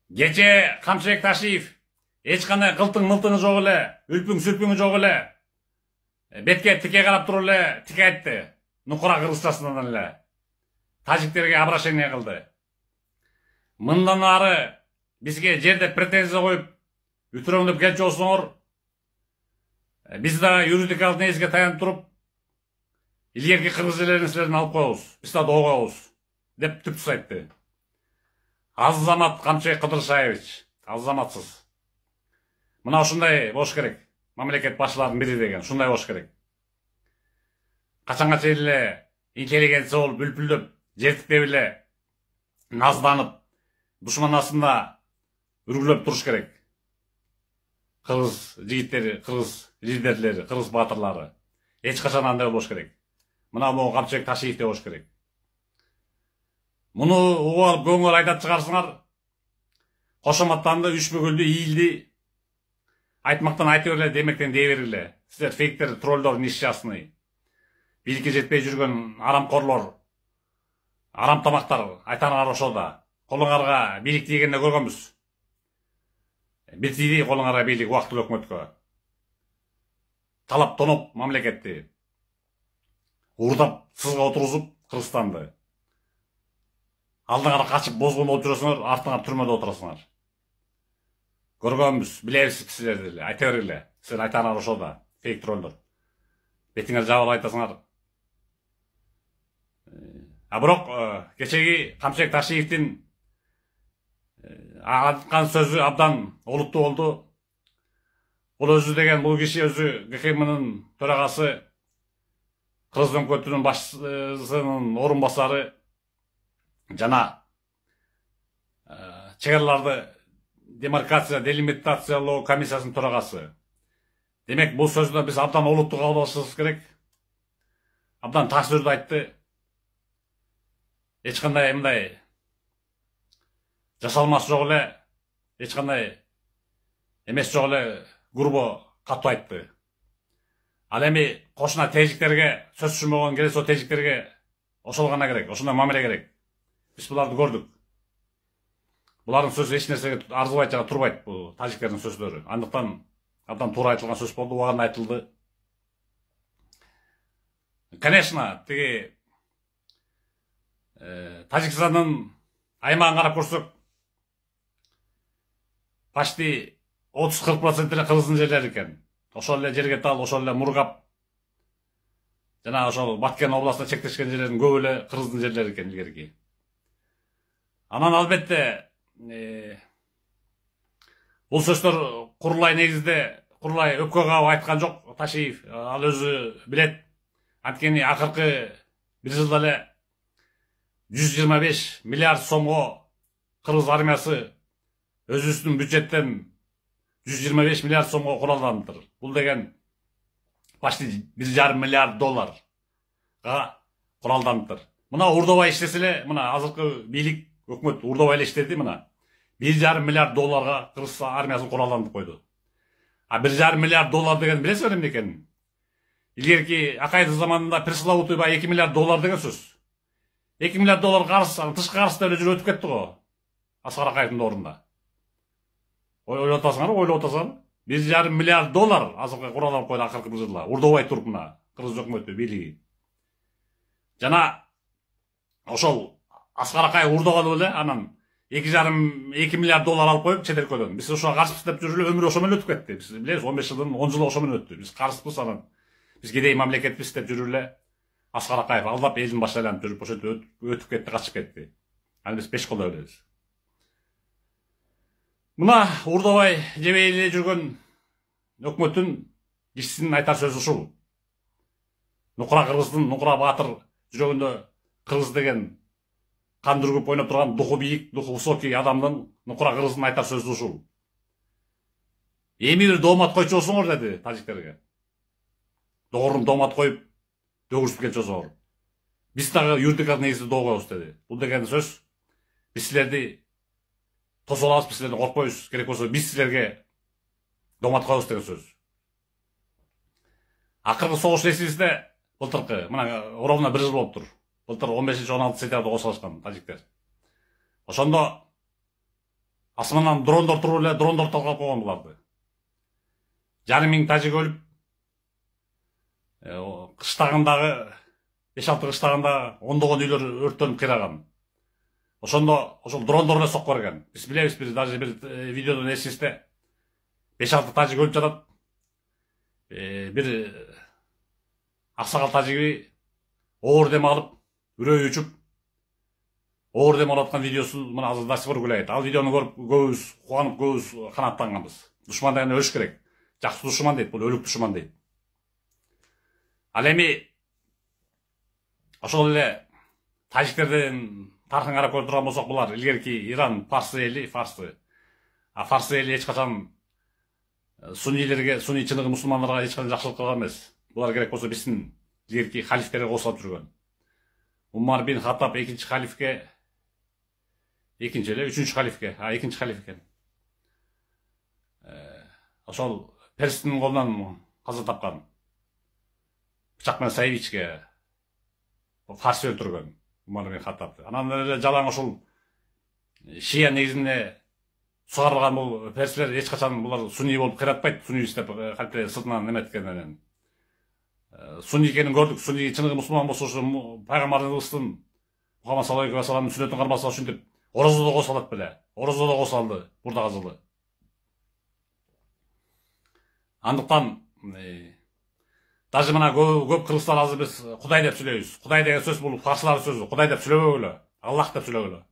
Gece Камчыбек Ташиев эч кандай кылтың-мылтыңы жок эле, үлпүң-сүлпүңү жок эле. Бетке тике карап туруп эле тике айтты. Нукура кыргызчасынан эле. Тажиктерге обращение кылды. Мындан ары бизге жерде претензия коюп, үтүрөңдөп келчү болсоңор, биз да юридикалык негизге таянып туруп, илгерки кыргыз элерин силерден алып коебуз. Биз да догобуз, деп түпсүз айтты. Азамат Камчыбек Кыдыршаевич, азаматсыз. Мына ушундай болуш керек. Мамлекет башчыларынын бири деген ушундай болуш керек. Качанга чейин эле интеллигенция болуп бүлпүлдөп, жертиктеп эле назданып, душман астында үргүлөп туруш керек. Кыргыз жигиттери, кыргыз лидерлери, кыргыз баатырлары эч качан андай болбош керек. Мына могу Камчыбек Ташиевде болуш керек. Муну угуп алып көңүл айдап чыгарсыңар, кошоматтанды, үшбөгүлдү, ийилди айтмактан айта бергиле, демектен дей бергиле. Силер фейктер, троллдор несчастный. Бийликке жетпей жүргөн арамкорлор, арам тамактар айтаңар ошода. Колуңарга бийлик тийгенде көргөнбүз. Бир тийди колуңарга бийлик убактылуу өкмөткө. Талап тоноп мамлекетти урдап, сызга отургузуп Кыргызстанды. Алдыңара качып бозгун болуп жүрөсүңөр, артыңар түрмөдө отурасыңар. Көргөнбүз, билебиз силерди эле, айта бергиле. Силер айтаңар ошода, фейк троллдор. Бетиңер жабылып айтасыңар. А бирок кечеги Камчыбек Ташиевдин айткан сөзү абдан олуттуу болду. Бул өзү деген, бул киши өзү ГХМнын төрагасы, Кыргыз өкмөтүнүн башчысынын орун басары жана чек араларды демаркация, делимитациялоо комиссиясынын төрагасы. Демек, бул сөздө биз абдан олуттуу кабыл алышыбыз керек. Абдан таасирдүү айтты. Эч кандай мындай жасалмасы жок эле, эч кандай эмес жок эле, грубо катуу айтты. Ал эми кошуна тежиктерге, сөз түшүнбөгөн келе сол тежиктерге ошол гана керек, ошондой мамиле керек. Биз буларды көрдүк. Булардын сөзү эч нерсеге арзыбайт жана турбайт, бул тажиктердин сөздөрү. Андыктан абдан туура айтылган сөз болду, убагында айтылды. Конечно, тиги Тажикстандын аймагын карап көрсөк, почти 30-40% эле кыргыздын жерлери экен. Ошол эле Жергетал, ошол эле Мургап жана ошол Баткен областында чектешкен жерлердин көбү эле кыргыздын жерлери экен илгерки. Анан албетте бул сөздөр курулай негизде, курулай өпкө кабып айткан жок Ташиев. Ал өзү билет. Анткени акыркы бир жылда эле 125 миллиард сомго кыргыз армиясы өзүбүздүн бюджеттен 125 миллиард сомго куралдандыр. Бул деген почти 1,5 миллиард долларга куралдандыр. Мына урдобай иштесе эле, мына азыркы бийлик өкмөт урдобай эле иштеди, мына 1,5 миллиард долларга кыргыз армиясын куралдандырып койду. А 1,5 миллиард доллар деген билесиңер эмне экенин? Илгерки Акаевдин заманында пресловутый 2 миллиард доллар деген сөз. 2 миллиард доллар карыз, тышкы карызда эле жүрүп өтүп кетти го. Аскар Акаевдин ордунда. Ойлоп атасыңар? 1,5 миллиард доллар азыркы куралданып койду акыркы бир жылда. Урдобай туруп мына кыргыз өкмөтү, бийлиги. Жана ошол Аскар Акаев урдогалы эле анан 2,5 миллиард доллар алып коюп чет өлкөдөн. Биз ошого каршыбыз деп жүрүп эле өмүрү ошо менен өтүп кетти. Биз билебиз 15 жылдын 10 жылы ошо менен өттү. Биз каршыбыз анан. Биз кедей мамлекетпиз деп жүрүп эле Аскар Акаев алдап элдин башына айланып жүрүп ошо өтүп кетти, качып кетти. Аны биз беш колдой билебиз. Мына урдобай жебей эле жүргөн өкмөттүн кишисинин айтар сөзү ушул. Нукура кыргыздын, нукура баатыр жүрөгүндө кыргыз деген кан дүргүп ойноп турган духу бийик, духу высокий адамдын, нукура кыргыздын айтар сөзү ушул. Эми бир доомат койчу болсоңор, деди тажиктерге. Догорун доомат коюп дөгүрүшүп келчү болсоңор, биз дагы юридикалык негизде доогобуз, деди. Бул деген сөз биз силерди тосуп алабыз, биз силерден коркпойбуз, керек болсо биз силерге доомат коебуз деген сөз. Акыркы согуш эсибизде, былтыркы, мына ровно бир жыл болуптур. Былтыр 15-16 сентябрда кошулушкан тажиктер. Ошондо Асманнан дрондор туруп эле дрондор талкалап койгон буларды. 5,5 тажик өлүп, кыштагындагы 5-6 кыштагында ондогон үйлөр өрттөнүп кыйраган. Ошондо ошол дрондор эле сокко берген. Биз билебиз, даже бир видеодон эсибизде 5-6 тажик өлүп жатат. Бир аксакал тажиги оор дем алып, үрөйү учуп, оор дем алып аткан видеосун мына азыр до сих пор күлөйт. Ал видеону көрүп көбүбүз кубанып, көбүбүз канааттанганбыз. Душман деген өлүш керек. Жакшы душман дейт, бул өлүк душман дейт. Ал эми ошол эле тажиктердин тарыхын карап көрүп турган болсок, булар илгерки Иран фарсы эли, фарсы. Фарсы эли эч качан суннилерге, сунни чыныгы мусулмандарга эч качан жакшылык кылган эмес. Булар керек болсо биздин илгерки халифтерге кошулуп жүргөн. Умар бин Хаттаб экинчи халифке, экинчи эле, үчүнчү халифке, экинчи халиф экен. Ошол перстин колунан каза тапкан. Бычак менен Саевичке фарсы өлтүргөн Умар бин Хаттабды. Анан эле жалаң ошол шия негизинде сугарылган бул перслер эч качан булар сунни болуп кыйратпайт. Сунни иштеп кантип сыртынан неметкен менен. Сунни экенин көрдүк. Сунни чыныгы мусулман болсо ушу пайгамбарыбыздын Мухаммад саллаллаху алейхи ва салламдын сүннөтүн кармаса ушинтип орозодо косулат беле. Орозодо косулды бурда казылы. Андыктан даже мына көп кыргыздар азыр биз Кудай деп сүйлөйбүз. Кудай деген сөз бул фарсылар сөзү. Кудай деп сүйлөбөгүлө. Аллах деп сүйлөгүлө.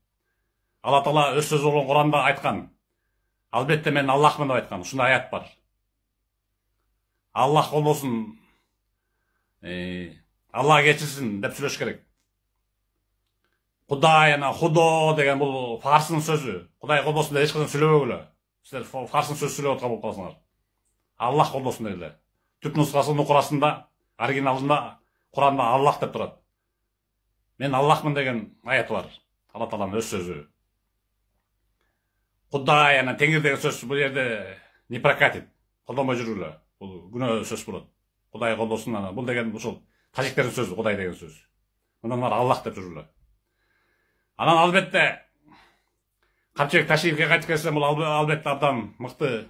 Алла Таала өз сөзү болгон Куранда айткан. Албетте мен Аллахмын деп айткан. Ушундай аят бар. Аллах колдосун, Алла кечирсин деп сүйлөш керек. Кудай, худо деген бул фарсынын сөзү. Кудай колдосун деп эч качан сүйлөбөгүлө. Силер фарсын сөз сүйлөп аткан болуп каласыңар. Аллах колдосун дегиле. Түп нускасы Нукурасында, оригиналында Куранда Аллах деп турат. Мен Аллахмын деген аят бар. Алла Тааланын өз сөзү. Кудай, теңир деген сөз бул жерде не прокатит. Колдонбой жүргүлө. Бул күнөө сөз болот. Кудай колдосун, бул деген ушул тажиктердин сөзү, Кудай деген сөз. Мындан ары Аллах деп жүргүлө. Анан албетте Камчыбек Ташиевке кайтып келсем, бул албетте абдан мыкты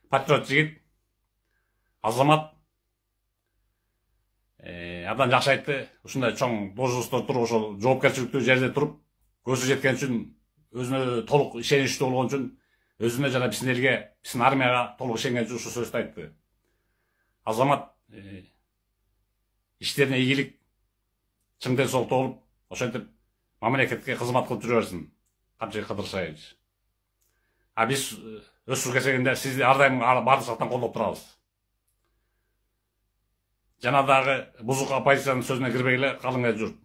патриот жигит. Азамат абдан жакшы айтты. Ушундай чоң должносттордо туруп, ошол жоопкерчиликтүү жерде туруп, көзү жеткен үчүн, өзүнө толук ишеничтүү болгон үчүн, өзүнө жана биздин элге, биздин армияга толук ишенген үчүн ушул сөздү айтты. Азамат иштерине ийгилик, чың денсаулыкта болуп, ошентип мамлекетке кызмат кылып жүрө берсин. Камчыбек Кыдыршаевич. Биз өз кезегинде сизди ар дайым бардык жактан колдоп турабыз. Жана дагы бузук оппозициянын сөзүнө кирбей эле калың эл журт.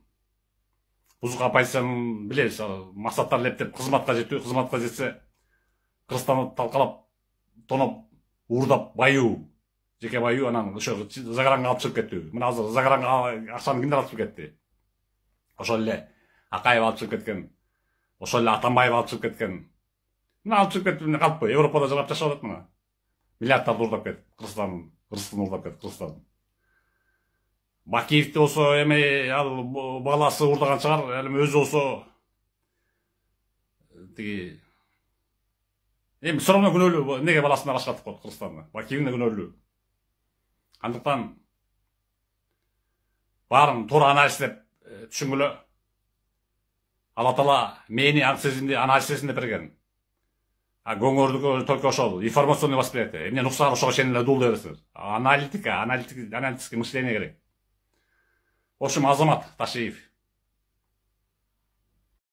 Бузук оппозициянын билебиз, максаттары лептеп кызматка жетүү, кызматка жетсе Кыргызстанды талкалап, тоноп, уурдап баюу, жеке баюу, анан ошо Загаранга алып чыгып кеттүү. Мына азыр Загаранга акчаны кимдер алып чыгып кетти? Ошол эле Акаев алып чыгып кеткен, ошол эле Атамбаев алып чыгып кеткен. Мына алып чыгып кетип калыппы? Европада жашап атат мына. Миллиардтарды уурдап кетти, Кыргызстан уурдап кетти, Кыргызстан. Бакиевди болсо эми ал баласы уурдаган чыгар, эми өзү болсо тиги эми соромно күнөөлүү, неге баласына башкартып коет Кыргызстанды? Бакиевин күнөөлүү. Андыктан баарын туура анализдеп түшүнгүлө. Алла Таала мени сезимди анализдесин деп берген. Көңөрдүкө только ошол информационный восприятие. Эмне нуксага ошого ишенип эле дул дебесиңер. Аналитическое мышление керек. В общем, Азамат Ташиев